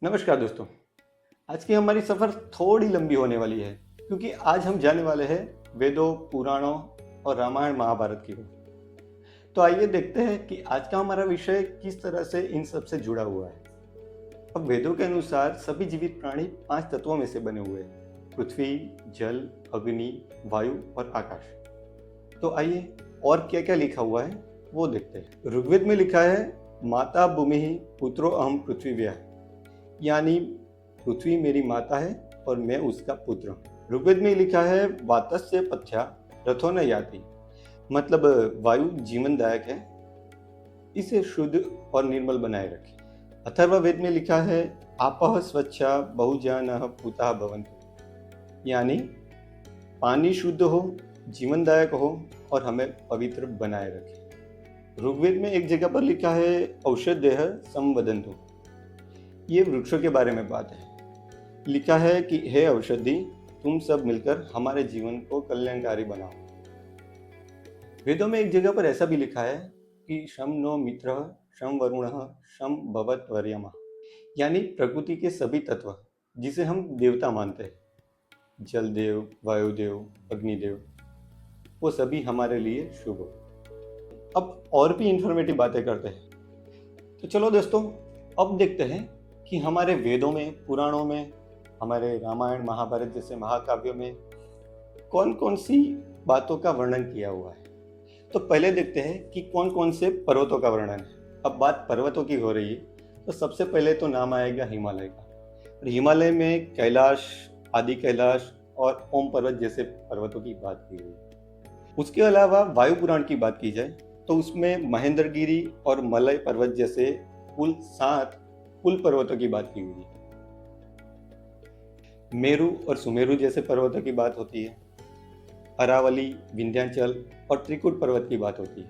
नमस्कार दोस्तों। आज की हमारी सफ़र थोड़ी लंबी होने वाली है क्योंकि आज हम जाने वाले हैं वेदों, पुराणों और रामायण महाभारत की ओर। तो आइए देखते हैं कि आज का हमारा विषय किस तरह से इन सब से जुड़ा हुआ है। अब वेदों के अनुसार सभी जीवित प्राणी 5 तत्वों में से बने हुए हैं: पृथ्वी, जल, अग्नि, वायु और आकाश। तो आइए और क्या क्या लिखा हुआ है वो देखते हैं। ऋग्वेद में लिखा है, माता भूमि पुत्रो अहम पृथ्वीव्यः, यानी पृथ्वी मेरी माता है और मैं उसका पुत्र हूँ। ऋग्वेद में लिखा है, वातस्य पथ्या रथो न याति, मतलब वायु जीवनदायक है, इसे शुद्ध और निर्मल बनाए रखे। अथर्ववेद में लिखा है, आपः स्वच्छा बहुजानः पूतः भवन्तु, यानी पानी शुद्ध हो, जीवनदायक हो और हमें पवित्र बनाए रखे। ऋग्वेद में एक जगह पर लिखा है, औषधयः संवदन्तु, ये वृक्षों के बारे में बात है। लिखा है कि हे औषधि, तुम सब मिलकर हमारे जीवन को कल्याणकारी बनाओ। वेदों में एक जगह पर ऐसा भी लिखा है कि शम नो मित्र शम वरुण शम भवत वर्यमा, यानी प्रकृति के सभी तत्व जिसे हम देवता मानते हैं, जल देव, वायुदेव, अग्निदेव, वो सभी हमारे लिए शुभ हो। अब और भी इंफॉर्मेटिव बातें करते हैं। तो चलो दोस्तों, अब देखते हैं कि हमारे वेदों में, पुराणों में, हमारे रामायण महाभारत जैसे महाकाव्यों में कौन कौन सी बातों का वर्णन किया हुआ है। तो पहले देखते हैं कि कौन कौन से पर्वतों का वर्णन है। अब बात पर्वतों की हो रही है तो सबसे पहले तो नाम आएगा हिमालय का। और हिमालय में कैलाश, आदि कैलाश और ओम पर्वत जैसे पर्वतों की बात की गई। उसके अलावा वायु पुराण की बात की जाए तो उसमें महेंद्रगिरी और मलय पर्वत जैसे कुल 7 कुल पर्वतों की बात की हुई है। मेरु और सुमेरु जैसे पर्वतों की बात होती है। अरावली, विंध्याचल और त्रिकुट पर्वत की बात होती है।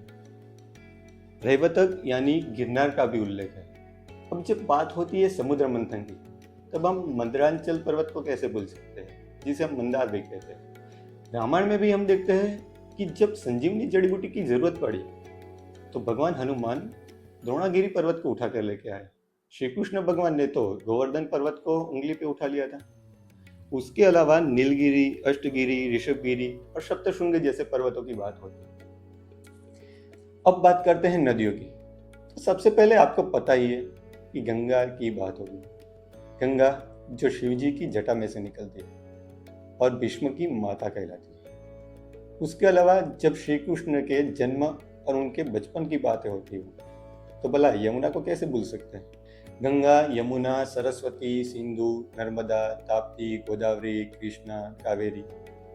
रैवतक यानी गिरनार का भी उल्लेख है। अब जब बात होती है समुद्र मंथन की, तब हम मंदरांचल पर्वत को कैसे भूल सकते हैं, जिसे हम मंदार भी कहते हैं। रामायण में भी हम देखते हैं कि जब संजीवनी जड़ी बूटी की जरूरत पड़ी तो भगवान हनुमान द्रोणागिरी पर्वत को उठाकर लेके आए। श्री कृष्ण भगवान ने तो गोवर्धन पर्वत को उंगली पे उठा लिया था। उसके अलावा नीलगिरी, अष्टगिरी, ऋषभगिरी और सप्तशृंग जैसे पर्वतों की बात होती है। अब बात करते हैं नदियों की। तो सबसे पहले आपको पता ही है कि गंगा की बात होगी। गंगा जो शिव जी की जटा में से निकलती है और भीष्म की माता कहलाती है। उसके अलावा जब श्री कृष्ण के जन्म और उनके बचपन की बातें होती है तो भला यमुना को कैसे भूल सकते हैं। गंगा, यमुना, सरस्वती, सिंधु, नर्मदा, ताप्ती, गोदावरी, कृष्णा, कावेरी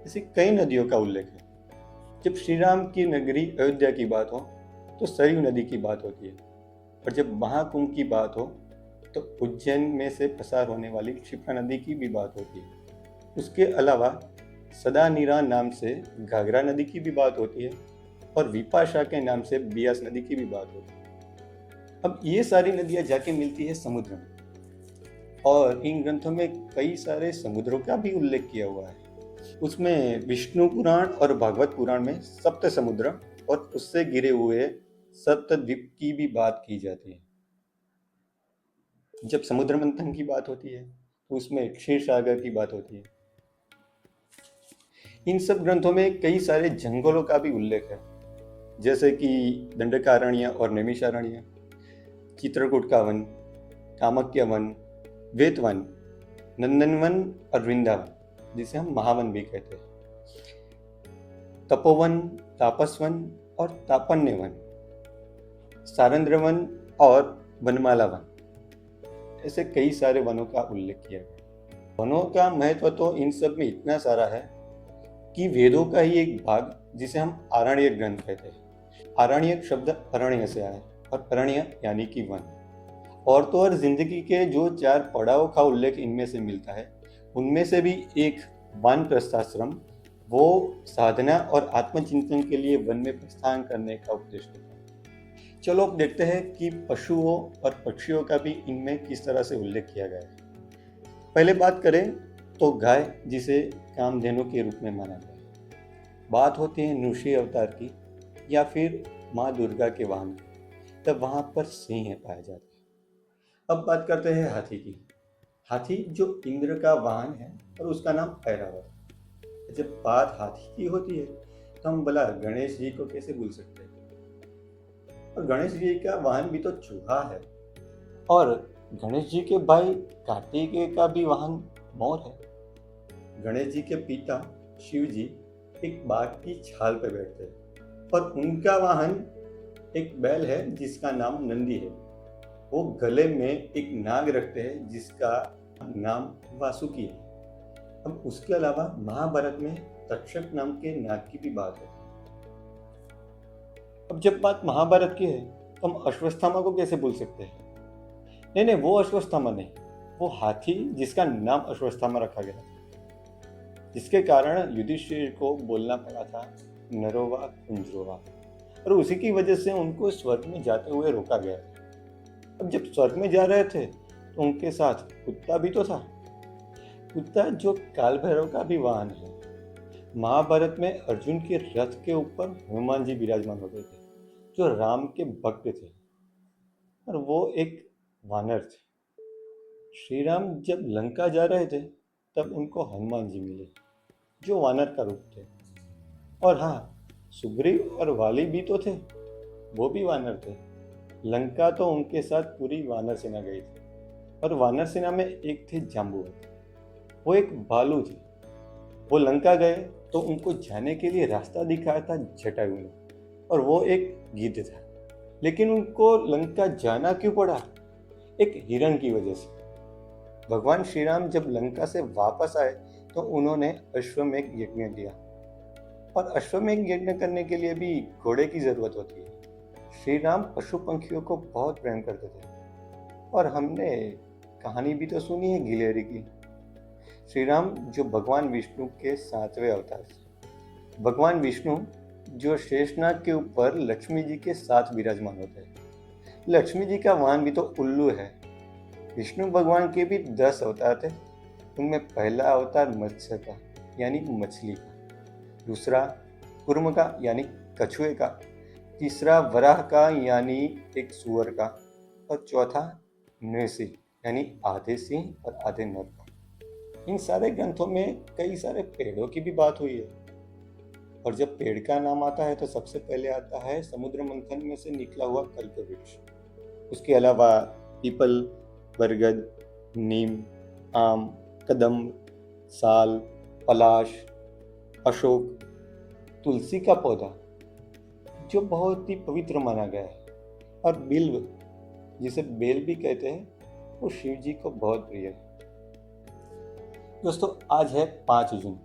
ऐसी कई नदियों का उल्लेख है। जब श्री राम की नगरी अयोध्या की बात हो तो सरयू नदी की बात होती है, और जब महाकुंभ की बात हो तो उज्जैन में से प्रसार होने वाली क्षिप्रा नदी की भी बात होती है। उसके अलावा सदा नीरा नाम से घाघरा नदी की भी बात होती है और विपाशा के नाम से बियास नदी की भी बात होती है। अब ये सारी नदियां जाके मिलती है समुद्र में, और इन ग्रंथों में कई सारे समुद्रों का भी उल्लेख किया हुआ है। उसमें विष्णु पुराण और भागवत पुराण में सप्त समुद्र और उससे घिरे हुए सप्तद्वीप की भी बात की जाती है। जब समुद्र मंथन की बात होती है तो उसमें क्षीर सागर की बात होती है। इन सब ग्रंथों में कई सारे जंगलों का भी उल्लेख है, जैसे कि दंडकारण्य और नैमिषारण्य, चित्रकूट का वन, कामक्य वन, वेतवन, नंदनवन और वृंदावन जिसे हम महावन भी कहते हैं, तपोवन, तापसवन और तापन्य वन, सारंद्रवन और वनमाला वन, ऐसे कई सारे वनों का उल्लेख किया गया। वनों का महत्व तो इन सब में इतना सारा है कि वेदों का ही एक भाग जिसे हम आरण्यक ग्रंथ कहते हैं। आरण्यक शब्द अरण्य से आया और अरण्य यानी कि वन। और तो और जिंदगी के जो 4 पड़ाव का उल्लेख इनमें से मिलता है, उनमें से भी एक वानप्रस्थाश्रम, वो साधना और आत्मचिंतन के लिए वन में प्रस्थान करने का उपदेश देता है। चलो अब देखते हैं कि पशुओं और पक्षियों का भी इनमें किस तरह से उल्लेख किया गया है। पहले बात करें तो गाय, जिसे कामधेनु के रूप में माना गया है। बात होती है नृषि अवतार की या फिर माँ दुर्गा के वाहन की, तब वहाँ पर सिंह पाए जाते हैं। अब बात करते हैं हाथी की। हाथी जो इंद्र का वाहन है और उसका नाम ऐरावत। जब बात हाथी की होती है तो हम भला गणेश जी को कैसे भूल सकते हैं। और गणेश जी का वाहन भी तो चूहा है। और गणेश जी के भाई कार्तिकेय का भी वाहन मोर है। गणेश जी के पिता शिव जी एक बाघ की छाल पर बैठते हैं और उनका वाहन एक बैल है जिसका नाम नंदी है। वो गले में एक नाग रखते हैं जिसका नाम वासुकी है। अब उसके अलावा महाभारत में तक्षक नाम के नाग की भी बात है। अब जब बात महाभारत की है तो हम अश्वत्थामा को कैसे भूल सकते हैं। नहीं नहीं, वो अश्वत्थामा नहीं, वो हाथी जिसका नाम अश्वत्थामा रखा गया, जिसके कारण युधिष्ठिर को बोलना पड़ा था नरोवा कुंजरोवा, और उसी की वजह से उनको स्वर्ग में जाते हुए रोका गया। अब जब स्वर्ग में जा रहे थे तो उनके साथ कुत्ता भी तो था, कुत्ता जो काल भैरव का भी वाहन है। महाभारत में अर्जुन के रथ के ऊपर हनुमान जी विराजमान होते थे जो राम के भक्त थे, और वो एक वानर थे। श्री राम जब लंका जा रहे थे तब उनको हनुमान जी मिले जो वानर का रूप थे। और हाँ, सुग्रीव और वाली भी तो थे, वो भी वानर थे। लंका तो उनके साथ पूरी वानर सेना गई थी, और वानर सेना में एक थे जाम्बुवंत, वो एक भालू थे। वो लंका गए तो उनको जाने के लिए रास्ता दिखाया था जटायु ने, और वो एक गिद्ध था। लेकिन उनको लंका जाना क्यों पड़ा? एक हिरण की वजह से। भगवान श्री राम जब लंका से वापस आए तो उन्होंने अश्वमेध यज्ञ किया, और अश्वमेध यज्ञ करने के लिए भी घोड़े की जरूरत होती है। श्री राम पशु पंखियों को बहुत प्रेम करते थे, और हमने कहानी भी तो सुनी है गिलहरी की। श्री राम जो भगवान विष्णु के 7वें अवतार थे। भगवान विष्णु जो शेषनाग के ऊपर लक्ष्मी जी के साथ विराजमान होते हैं। लक्ष्मी जी का वाहन भी तो उल्लू है। विष्णु भगवान के भी 10 अवतार थे। उनमें पहला अवतार मत्स्य का यानी मछली का, दूसरा कुर्म का यानी कछुए का, तीसरा वराह का यानी एक सुअर का, और चौथा नृसिंह यानी आधे सिंह और आधे नर का। इन सारे ग्रंथों में कई सारे पेड़ों की भी बात हुई है, और जब पेड़ का नाम आता है तो सबसे पहले आता है समुद्र मंथन में से निकला हुआ कल्पवृक्ष। उसके अलावा पीपल, बरगद, नीम, आम, कदम्ब, साल, पलाश, अशोक, तुलसी का पौधा जो बहुत ही पवित्र माना गया है, और बिल्व जिसे बेल भी कहते हैं वो शिव जी को बहुत प्रिय है। दोस्तों, आज है 5 जून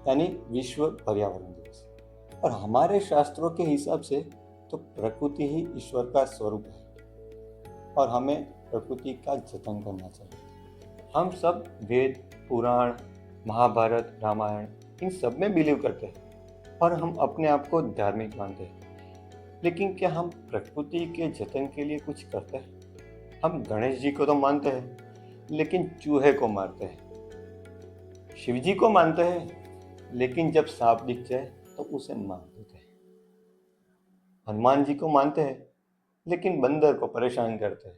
यानी विश्व पर्यावरण दिवस, और हमारे शास्त्रों के हिसाब से तो प्रकृति ही ईश्वर का स्वरूप है, और हमें प्रकृति का जतन करना चाहिए। हम सब वेद, पुराण, महाभारत, रामायण इन सब में बिलीव करते हैं, और हम अपने आप को धार्मिक मानते हैं। लेकिन क्या हम प्रकृति के जतन के लिए कुछ करते हैं? हम गणेश जी को तो मानते हैं, लेकिन चूहे को मारते हैं। शिव जी को मानते हैं, लेकिन जब सांप दिख जाए तो उसे मार देते हैं। हनुमान जी को मानते हैं, लेकिन बंदर को परेशान करते हैं।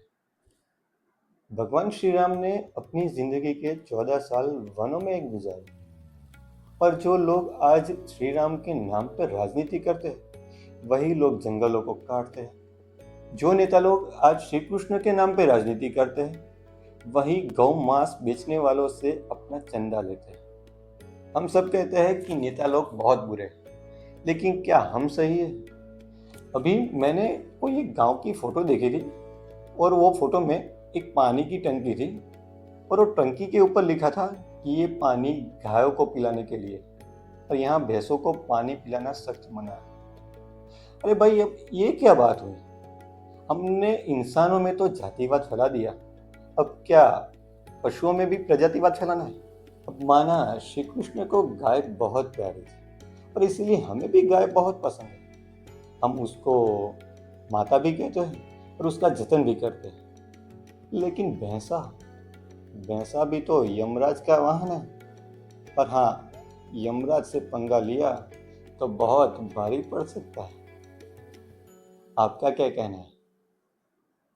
भगवान श्री राम ने अपनी जिंदगी के 14 साल वनों में गुजारे, और जो लोग आज श्री राम के नाम पर राजनीति करते हैं वही लोग जंगलों को काटते हैं। जो नेता लोग आज श्री कृष्ण के नाम पर राजनीति करते हैं वही गौ मांस बेचने वालों से अपना चंदा लेते हैं। हम सब कहते हैं कि नेता लोग बहुत बुरे हैं, लेकिन क्या हम सही है? अभी मैंने कोई एक गांव की फोटो देखी थी, और वो फोटो में एक पानी की टंकी थी, और वो टंकी के ऊपर लिखा था कि ये पानी गायों को पिलाने के लिए, और यहाँ भैंसों को पानी पिलाना सख्त मना है। अरे भाई, अब ये क्या बात हुई? हमने इंसानों में तो जातिवाद फैला दिया, अब क्या पशुओं में भी प्रजातिवाद फैलाना है? अब माना श्री कृष्ण को गाय बहुत प्यारी थी, और इसीलिए हमें भी गाय बहुत पसंद है। हम उसको माता भी कहते हैं और उसका जतन भी करते हैं। लेकिन भैंसा भी तो यमराज का वाहन है, और हाँ, यमराज से पंगा लिया तो बहुत भारी पड़ सकता है। आपका क्या कहना है?